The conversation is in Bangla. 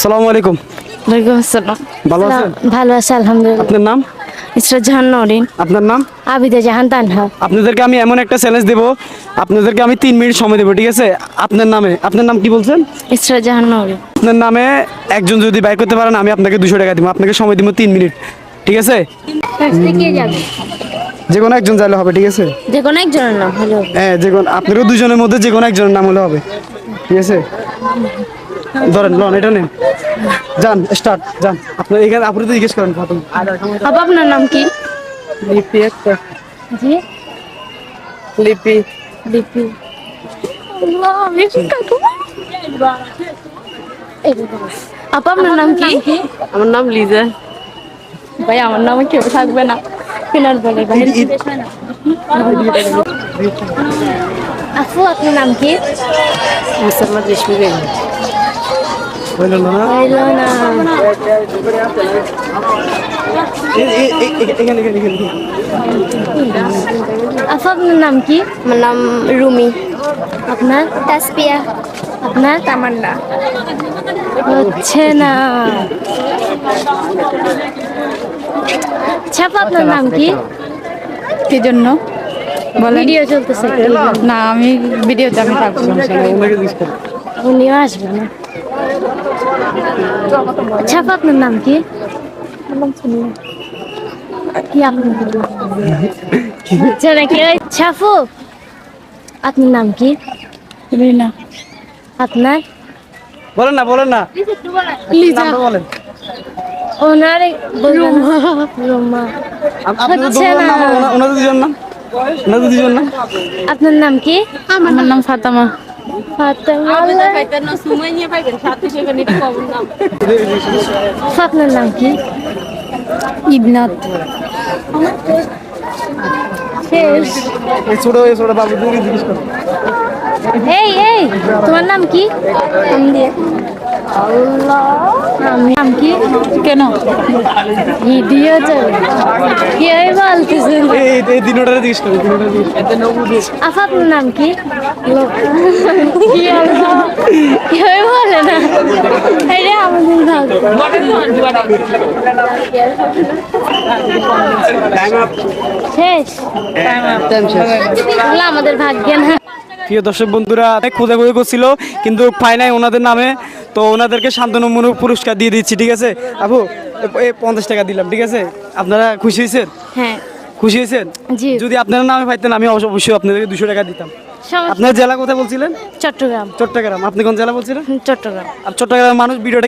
আসসালামু আলাইকুম। ওয়ালাইকুম আসসালাম। ভালো আছেন? ভালো আছে আলহামদুলিল্লাহ। আপনার নাম? ইসরাত জাহান নরিন। আপনার নাম? আবিদা জাহান তানহা। আপনাদেরকে আমি এমন একটা চ্যালেঞ্জ দেব, আপনাদেরকে আমি 3 মিনিট সময় দেবো, ঠিক আছে? আপনার নাম কি বলছেন? ইসরাত জাহান নরিন। আপনার নামে একজন যদি বাই করতে পারেন আমি আপনাকে 200 টাকা দিব। আপনাকে সময় দিব 3 মিনিট, ঠিক আছে? কে যাবে? যে কোনো একজন চাইলে হবে, ঠিক আছে? যে কোনো একজনের নাম হলো। হ্যাঁ, যে কোনো আপনারও দুজনের মধ্যে যে কোনো একজনের নাম হলে হবে, ঠিক আছে? ধরেন, লন এটা নেন, যান স্টার্ট, যান। আপনার এখানে আপনি তো জিজ্ঞেস করেন প্রথম। আপা আপনার নাম কি? লিপি একটা, জি লিপি। লিপি। আল্লাহ আমি কাটু। আপা আপনার নাম কি? আমার নাম লিজা। ভাই আমার নামে কেউ থাকবে না, ফিনার বলে ভাই। আপু আপনার নাম কি? মুসাম্মদ রেশমি বেগম। হইল না? হইলো না। এখানে। আপু আপনার নাম কি? আমার নাম রুমি। আপনার? তাসপিয়া। আপনার? তামান্না। হচ্ছে না। ছাপা আপনার নাম কি? কি জন্য বলেন? ভিডিও চলতেছে। না, আমি ভিডিওতে আমি থাকবো না। উনিও আসবে না। ছাপা আপনার নাম কি? কি আপনার নাকি? ছাফু আপনার নাম কি? রিনা। আপনার? বলেন না লিজা। নামটা বলেন। ওনার রুমা। হচ্ছে না। ওনাদের দুজন নাম। আপনার নাম কি? আমার নাম ফাতেমা। ফাতেমা। আপনার নাম কি? ইবনাত। শেষ। এই ছোট বাবু দিকে জিজ্ঞেস করুন। এই তোমার নাম কি? আল্লাহ নাম কি? কেন? ভিডিও চলে কি বলতেছেন? এই দিনটারে জিজ্ঞেস করুন, আফা আপনার নাম কি? কি আল্লাহ কেউ বলে না। এই রে আমাদের ভাগ শেষ। এগুলো আমাদের ভাগ্যে না। প্রিয় দর্শক বন্ধুরা, খোঁজাখুঁজি করছিল কিন্তু ফাইনাল ওনাদের নামে, তো ওনাদেরকে শান্তনুমূলক পুরস্কার দিয়ে দিচ্ছি, ঠিক আছে? আপু এই 50 টাকা দিলাম, ঠিক আছে? আপনারা খুশি হয়েছেন? হ্যাঁ খুশি হয়েছেন? জি। যদি আপনারা নামে পাইতেন আমি অবশ্যই আপনাদেরকে 200 টাকা দিতাম। সমস্যা- আপনার জেলা কোথায় বলছিলেন? চট্টগ্রাম। চট্টগ্রাম। আপনি কোন জেলা বলছিলেন? চট্টগ্রাম। আর চট্টগ্রামের মানুষ ভিডিওটা